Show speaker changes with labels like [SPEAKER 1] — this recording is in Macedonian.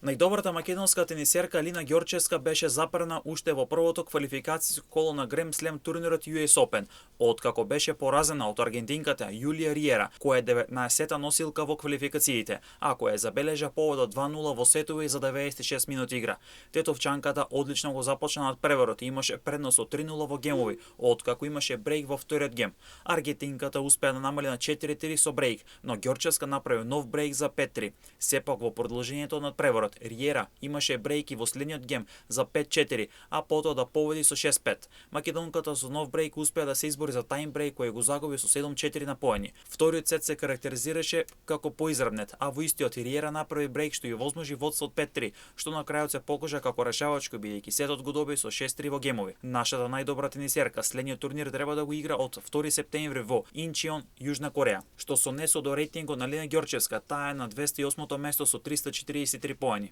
[SPEAKER 1] Најдобрата македонска тенисерка Алина Ѓорчевска беше запрена уште во првото квалификацијско коло на Грем Слем турнирот US Open, откако беше поразена од аргентинката Јулија Риера, која е 19-та носилка во квалификациите, а која забележа повод од 2:0 во сетови за 96 минути игра. Тетовчанката одлично го започна над преворот и имаше предност од 3:0 во гемови, откако имаше брейк во вториот гем. Аргентинката успеа да намали на 4:3 со брейк, но Ѓорчевска направи нов брейк за 5:3. Сепак во продолжењето над преворот Риера имаше брейки во следниот гем за 5:4, а потоа да победи со 6:5. Македонката со нов брейк успеа да се избори за тајм брейк кој го загуби со 7:4 на поени. Вториот сет се карактеризираше како поизравнет, а во истиот Риера направи брейк што ја возможи водство од 5:3, што на крајот се покажа како решавачко бидејќи сетот го доби со 6:3 во гемови. Нашата најдобра тенисерка следниот турнир треба да го игра од 2 септември во Инчион, Јужна Кореја. Што со несо до рейтингот на Алина Ѓорчевска, таа е на 208-то место со 343 поени.